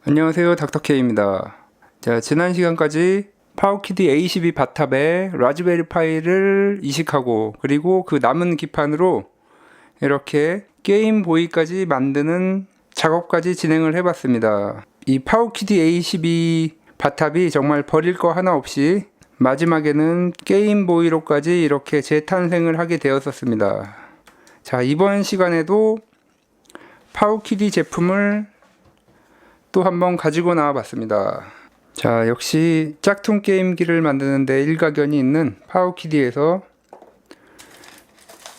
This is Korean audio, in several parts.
안녕하세요, 닥터케이입니다. 자, 지난 시간까지 파워키디 A12 바탑에 라즈베리 파이를 이식하고, 그리고 그 남은 기판으로 이렇게 게임보이까지 만드는 작업까지 진행을 해봤습니다. 이 파워키디 A12 바탑이 정말 버릴 거 하나 없이 마지막에는 게임보이로까지 이렇게 재탄생을 하게 되었었습니다. 자, 이번 시간에도 파워키디 제품을 또 한번 가지고 나와 봤습니다. 자, 역시 짝퉁 게임기를 만드는데 일가견이 있는 파워키디에서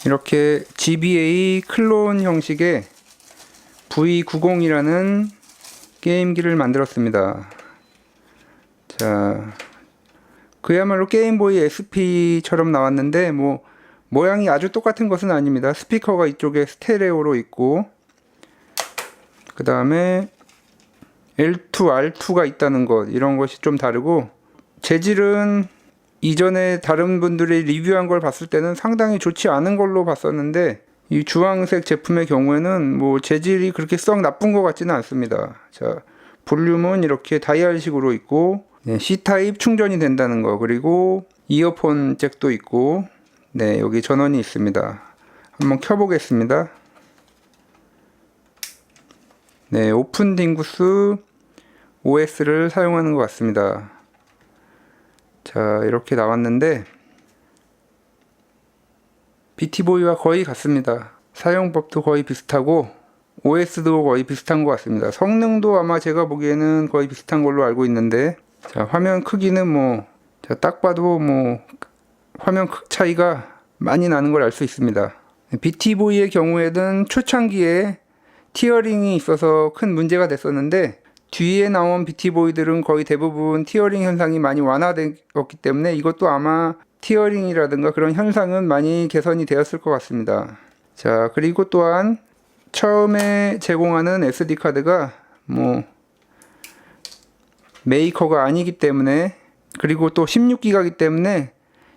이렇게 GBA 클론 형식의 V90이라는 게임기를 만들었습니다. 자, 그야말로 게임보이 SP처럼 나왔는데 모양이 아주 똑같은 것은 아닙니다. 스피커가 이쪽에 스테레오로 있고, 그 다음에 L2, R2가 있다는 것, 이런 것이 좀 다르고, 재질은 이전에 다른 분들이 리뷰한 걸 봤을 때는 상당히 좋지 않은 걸로 봤었는데, 이 주황색 제품의 경우에는 재질이 그렇게 썩 나쁜 것 같지는 않습니다. 자, 볼륨은 이렇게 다이얼식으로 있고, C타입 충전이 된다는 거, 그리고 이어폰 잭도 있고, 여기 전원이 있습니다. 한번 켜보겠습니다. 오픈 딩구스 OS를 사용하는 것 같습니다. 자, 이렇게 나왔는데 BT보이와 거의 같습니다. 사용법도 거의 비슷하고 OS도 거의 비슷한 것 같습니다. 성능도 아마 제가 보기에는 거의 비슷한 걸로 알고 있는데, 자, 화면 크기는 딱 봐도 화면 크 차이가 많이 나는 걸 알 수 있습니다. BT보이의 경우에는 초창기에 티어링이 있어서 큰 문제가 됐었는데, 뒤에 나온 BT보이들은 거의 대부분 티어링 현상이 많이 완화되었기 때문에 이것도 아마 티어링이라든가 그런 현상은 많이 개선이 되었을 것 같습니다. 자, 그리고 또한 처음에 제공하는 SD카드가 메이커가 아니기 때문에, 그리고 또 16기가이기 때문에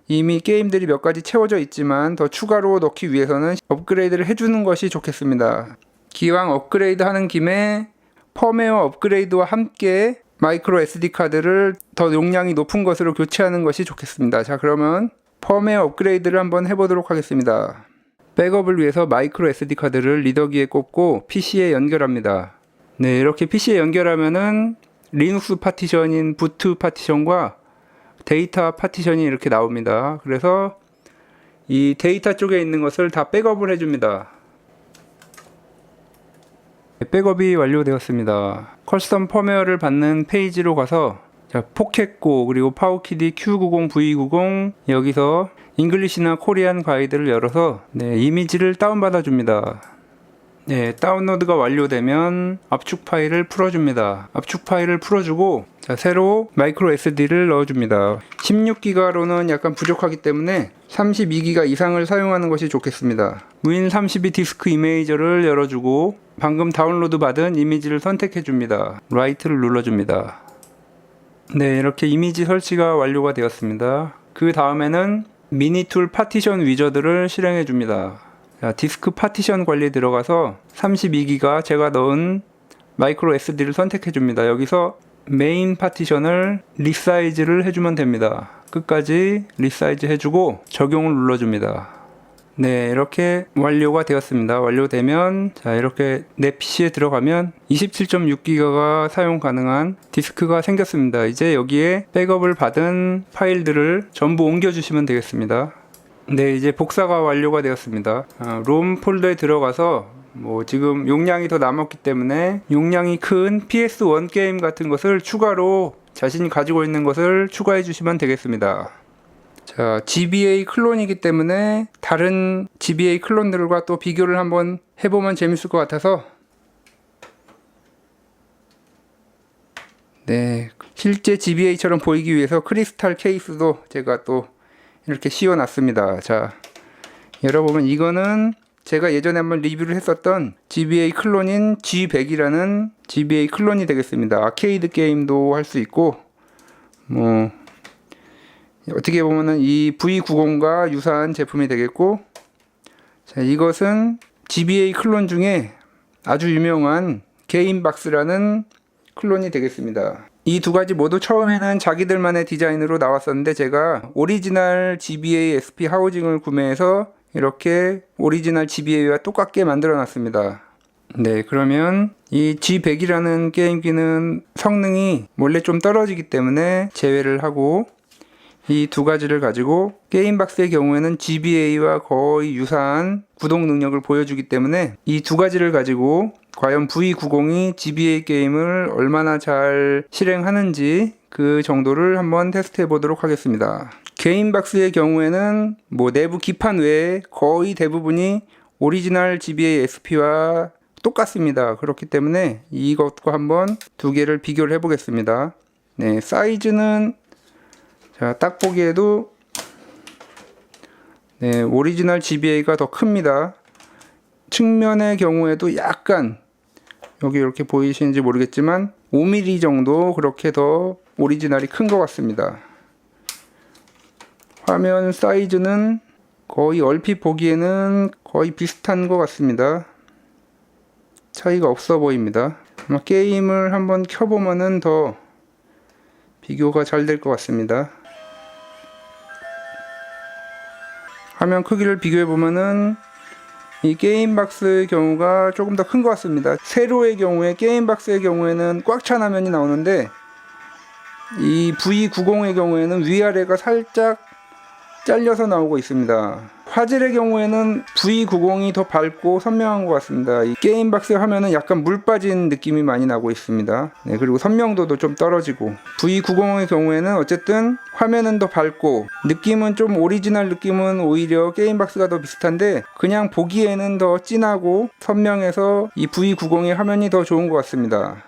이미 게임들이 몇 가지 채워져 있지만 더 추가로 넣기 위해서는 업그레이드를 해주는 것이 좋겠습니다. 기왕 업그레이드 하는 김에 펌웨어 업그레이드와 함께 마이크로 SD카드를 더 용량이 높은 것으로 교체하는 것이 좋겠습니다. 자, 그러면 펌웨어 업그레이드를 한번 해보도록 하겠습니다. 백업을 위해서 마이크로 SD카드를 리더기에 꼽고 PC에 연결합니다. 이렇게 PC에 연결하면은 리눅스 파티션인 부트 파티션과 데이터 파티션이 이렇게 나옵니다. 그래서 이 데이터 쪽에 있는 것을 다 백업을 해줍니다. 백업이 완료되었습니다. 커스텀 펌웨어를 받는 페이지로 가서, 자, 포켓고 그리고 파워키디 Q90, V90 여기서 잉글리시나 코리안 가이드를 열어서 이미지를 다운받아 줍니다. 다운로드가 완료되면 압축 파일을 풀어줍니다. 압축 파일을 풀어주고, 자, 새로 마이크로 SD를 넣어줍니다. 16기가로는 약간 부족하기 때문에 32기가 이상을 사용하는 것이 좋겠습니다. Win32 디스크 이메이저를 열어주고 방금 다운로드 받은 이미지를 선택해줍니다. 라이트를 눌러줍니다. 이렇게 이미지 설치가 완료가 되었습니다. 그 다음에는 미니툴 파티션 위저드를 실행해줍니다. 자, 디스크 파티션 관리 들어가서 32기가 제가 넣은 마이크로 SD를 선택해줍니다. 여기서 메인 파티션을 리사이즈를 해주면 됩니다. 끝까지 리사이즈 해주고 적용을 눌러줍니다. 이렇게 완료가 되었습니다. 완료되면, 자, 이렇게 내 PC에 들어가면 27.6기가가 사용 가능한 디스크가 생겼습니다. 이제 여기에 백업을 받은 파일들을 전부 옮겨주시면 되겠습니다. 이제 복사가 완료가 되었습니다. 롬 폴더에 들어가서 지금 용량이 더 남았기 때문에 용량이 큰 PS1 게임 같은 것을 추가로 자신이 가지고 있는 것을 추가해 주시면 되겠습니다. 자, GBA 클론이기 때문에 다른 GBA 클론들과 또 비교를 한번 해보면 재밌을 것 같아서, 실제 GBA처럼 보이기 위해서 크리스탈 케이스도 제가 또 이렇게 씌워놨습니다. 자, 열어보면 이거는 제가 예전에 한번 리뷰를 했었던 GBA 클론인 G100이라는 GBA 클론이 되겠습니다. 아케이드 게임도 할 수 있고, 어떻게 보면은 이 V90과 유사한 제품이 되겠고, 자, 이것은 GBA 클론 중에 아주 유명한 게임박스라는 클론이 되겠습니다. 이 두 가지 모두 처음에는 자기들만의 디자인으로 나왔었는데 제가 오리지널 GBA SP 하우징을 구매해서 이렇게 오리지널 GBA와 똑같게 만들어 놨습니다. 네, 그러면 이 G100이라는 게임기는 성능이 원래 좀 떨어지기 때문에 제외를 하고 이 두 가지를 가지고 게임박스의 경우에는 GBA와 거의 유사한 구동 능력을 보여주기 때문에 이 두 가지를 가지고 과연 V90이 GBA 게임을 얼마나 잘 실행하는지 그 정도를 한번 테스트해 보도록 하겠습니다. 게임박스의 경우에는 내부 기판 외에 거의 대부분이 오리지널 GBA SP와 똑같습니다. 그렇기 때문에 이것과 한번 두 개를 비교를 해 보겠습니다. 네, 사이즈는 딱 보기에도 네, 오리지널 GBA가 더 큽니다. 측면의 경우에도 약간 여기 이렇게 보이시는지 모르겠지만 5mm 정도 그렇게 더 오리지널이 큰 것 같습니다. 화면 사이즈는 거의 얼핏 보기에는 거의 비슷한 것 같습니다. 차이가 없어 보입니다. 아마 게임을 한번 켜보면은 더 비교가 잘 될 것 같습니다. 화면 크기를 비교해 보면은 이 게임박스의 경우가 조금 더 큰 것 같습니다. 세로의 경우에 게임박스의 경우에는 꽉 찬 화면이 나오는데 이 V90의 경우에는 위아래가 살짝 잘려서 나오고 있습니다. 화질의 경우에는 V90이 더 밝고 선명한 것 같습니다. 이 게임박스의 화면은 약간 물 빠진 느낌이 많이 나고 있습니다. 네, 그리고 선명도도 좀 떨어지고 V90의 경우에는 어쨌든 화면은 더 밝고 느낌은 좀 오리지널 느낌은 오히려 게임박스가 더 비슷한데 그냥 보기에는 더 진하고 선명해서 이 V90의 화면이 더 좋은 것 같습니다.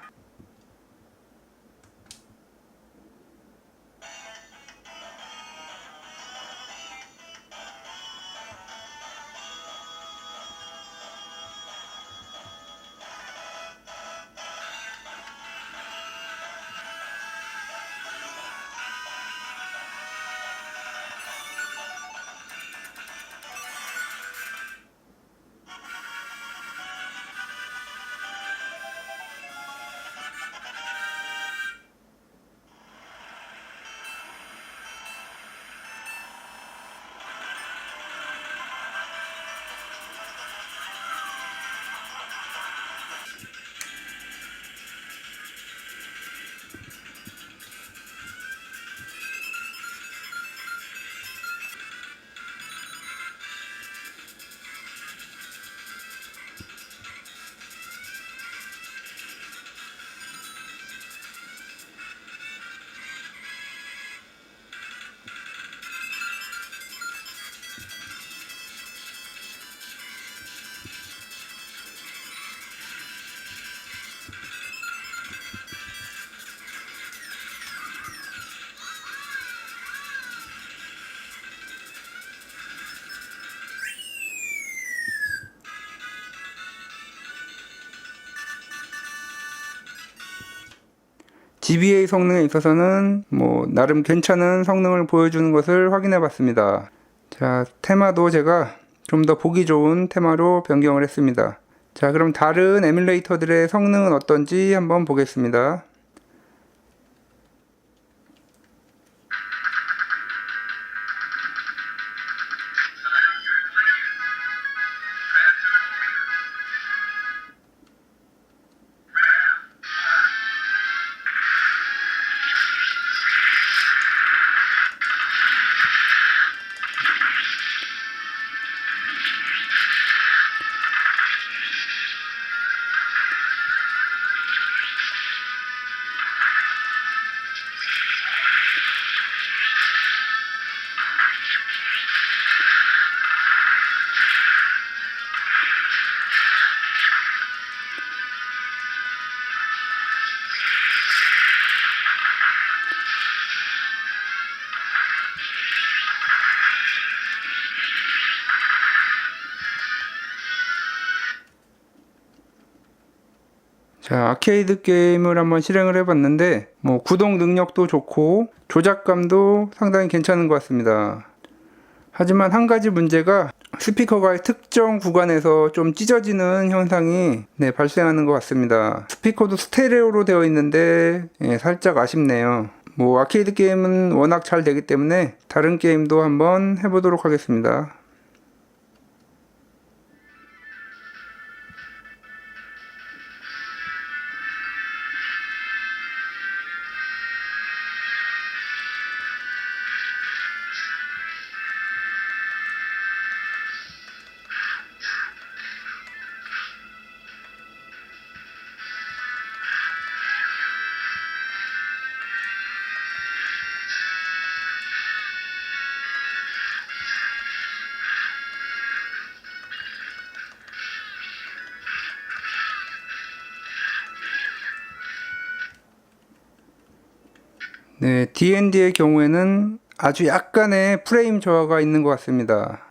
GBA 성능에 있어서는 나름 괜찮은 성능을 보여주는 것을 확인해 봤습니다. 자, 테마도 제가 좀 더 보기 좋은 테마로 변경을 했습니다. 자, 그럼 다른 에뮬레이터들의 성능은 어떤지 한번 보겠습니다. 자, 아케이드 게임을 한번 실행을 해봤는데 구동 능력도 좋고 조작감도 상당히 괜찮은 것 같습니다. 하지만 한 가지 문제가 스피커가 특정 구간에서 좀 찢어지는 현상이 발생하는 것 같습니다. 스피커도 스테레오로 되어 있는데 살짝 아쉽네요. 뭐 아케이드 게임은 워낙 잘 되기 때문에 다른 게임도 한번 해보도록 하겠습니다. 네, D&D의 경우에는 아주 약간의 프레임 저하가 있는 것 같습니다.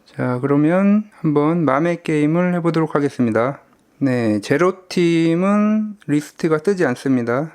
자, 그러면 한번 맘의 게임을 해보도록 하겠습니다. 네, 제로팀은 리스트가 뜨지 않습니다.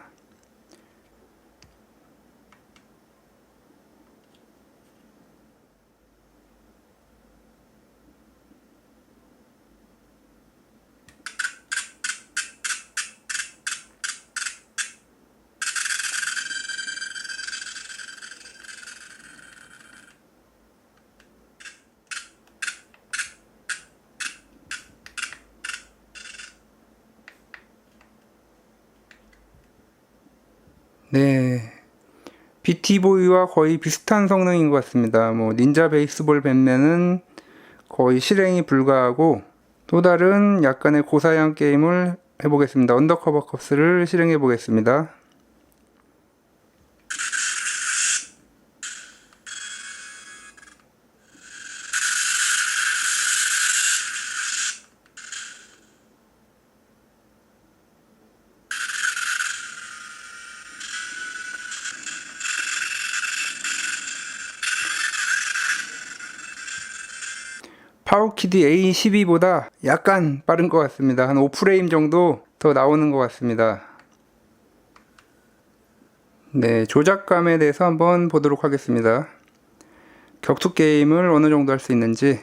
네, BT보이와 거의 비슷한 성능인 것 같습니다. 뭐 닌자 베이스볼 밴맨은 거의 실행이 불가하고 또 다른 약간의 고사양 게임을 해보겠습니다. 언더커버 컵스를 실행해 보겠습니다. 파워키디 A12보다 약간 빠른 것 같습니다. 한 5프레임 정도 더 나오는 것 같습니다. 네, 조작감에 대해서 한번 보도록 하겠습니다. 격투 게임을 어느 정도 할 수 있는지.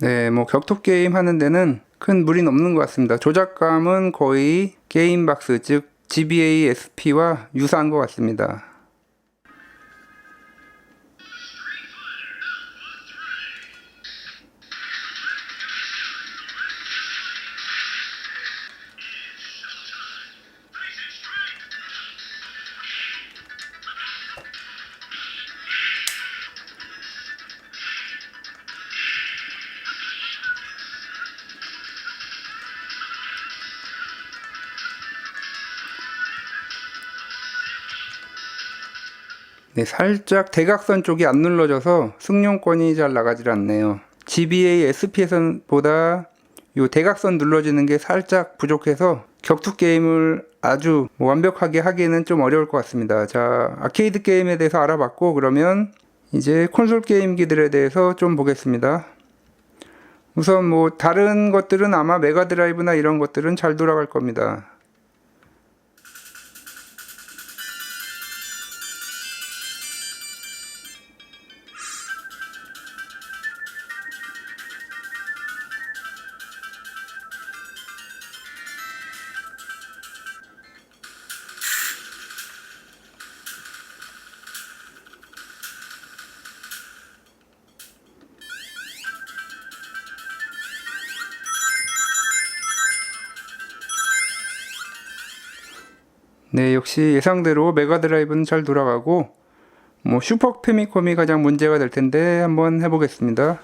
네, 뭐 격투 게임 하는 데는 큰 무리는 없는 것 같습니다. 조작감은 거의 게임박스, 즉 GBA SP와 유사한 것 같습니다. 네, 살짝 대각선 쪽이 안 눌러져서 승용권이 잘 나가질 않네요. GBA SP에서보다 이 대각선 눌러지는 게 살짝 부족해서 격투 게임을 아주 완벽하게 하기에는 좀 어려울 것 같습니다. 자, 아케이드 게임에 대해서 알아봤고, 그러면 이제 콘솔 게임기들에 대해서 좀 보겠습니다. 우선 뭐 다른 것들은 아마 메가드라이브나 이런 것들은 잘 돌아갈 겁니다. 네, 역시 예상대로 메가드라이브는 잘 돌아가고 뭐 슈퍼 패미컴이 가장 문제가 될 텐데 한번 해보겠습니다.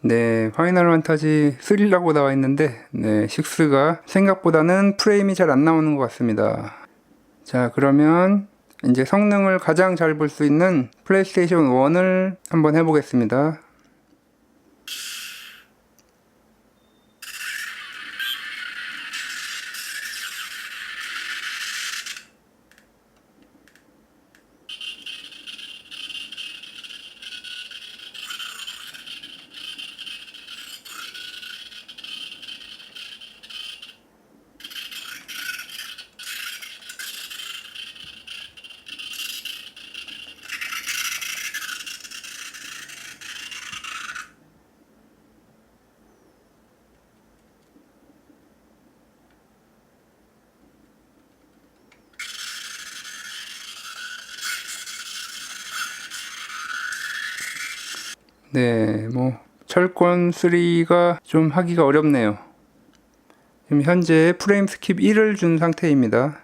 네, 파이널 판타지 3라고 나와 있는데, 네, 6가 생각보다는 프레임이 잘 안 나오는 것 같습니다. 자, 그러면 이제 성능을 가장 잘 볼 수 있는 플레이스테이션 1을 한번 해보겠습니다. 네, 뭐 철권 3가 좀 하기가 어렵네요. 지금 현재 프레임 스킵 1을 준 상태입니다.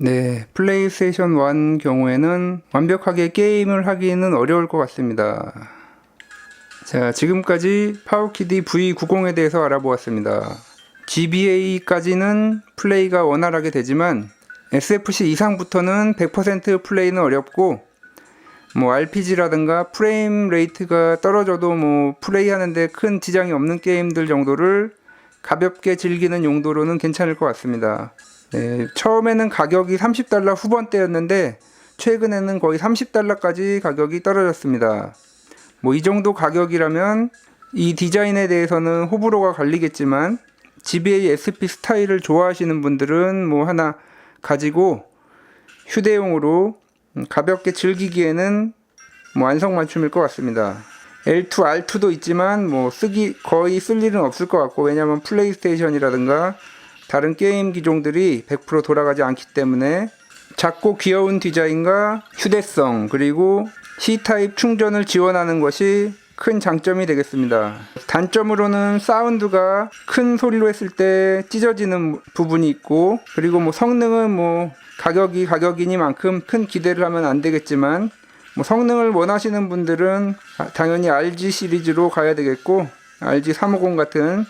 네, 플레이스테이션 1 경우에는 완벽하게 게임을 하기는 어려울 것 같습니다. 자, 지금까지 파워키디 V90에 대해서 알아보았습니다. GBA까지는 플레이가 원활하게 되지만 SFC 이상부터는 100% 플레이는 어렵고, 뭐 RPG라든가 프레임 레이트가 떨어져도 뭐 플레이하는데 큰 지장이 없는 게임들 정도를 가볍게 즐기는 용도로는 괜찮을 것 같습니다. 네, 처음에는 가격이 $30 후반대였는데 최근에는 거의 $30까지 가격이 떨어졌습니다. 뭐 이 정도 가격이라면 이 디자인에 대해서는 호불호가 갈리겠지만 GBA SP 스타일을 좋아하시는 분들은 뭐 하나 가지고 휴대용으로 가볍게 즐기기에는 뭐 안성맞춤일 것 같습니다. L2, R2도 있지만 뭐 거의 쓸 일은 없을 것 같고, 왜냐면 플레이스테이션이라든가 다른 게임 기종들이 100% 돌아가지 않기 때문에 작고 귀여운 디자인과 휴대성, 그리고 C타입 충전을 지원하는 것이 큰 장점이 되겠습니다. 단점으로는 사운드가 큰 소리로 했을 때 찢어지는 부분이 있고, 그리고 뭐 성능은 뭐 가격이니만큼 큰 기대를 하면 안 되겠지만, 뭐 성능을 원하시는 분들은 당연히 RG 시리즈로 가야 되겠고, RG350 같은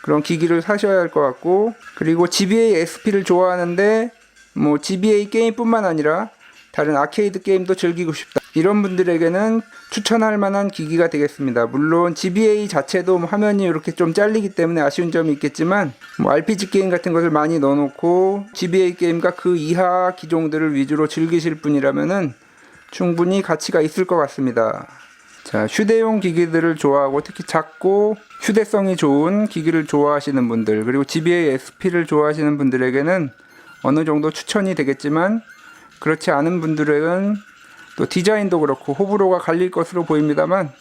그런 기기를 사셔야 할 것 같고, 그리고 GBA SP를 좋아하는데 뭐 GBA 게임뿐만 아니라 다른 아케이드 게임도 즐기고 싶다, 이런 분들에게는 추천할 만한 기기가 되겠습니다. 물론 GBA 자체도 화면이 이렇게 좀 잘리기 때문에 아쉬운 점이 있겠지만, 뭐 RPG 게임 같은 것을 많이 넣어놓고 GBA 게임과 그 이하 기종들을 위주로 즐기실 분이라면은 충분히 가치가 있을 것 같습니다. 자, 휴대용 기기들을 좋아하고 특히 작고 휴대성이 좋은 기기를 좋아하시는 분들, 그리고 GBA SP를 좋아하시는 분들에게는 어느 정도 추천이 되겠지만, 그렇지 않은 분들에게는 또 디자인도 그렇고 호불호가 갈릴 것으로 보입니다만,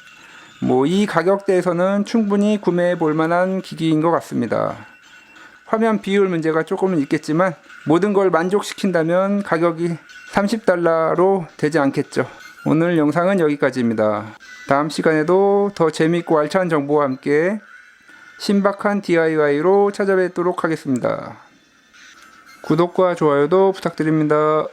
뭐 이 가격대에서는 충분히 구매해 볼 만한 기기인 것 같습니다. 화면 비율 문제가 조금은 있겠지만 모든 걸 만족시킨다면 가격이 $30로 되지 않겠죠. 오늘 영상은 여기까지입니다. 다음 시간에도 더 재밌고 알찬 정보와 함께 신박한 DIY로 찾아뵙도록 하겠습니다. 구독과 좋아요도 부탁드립니다.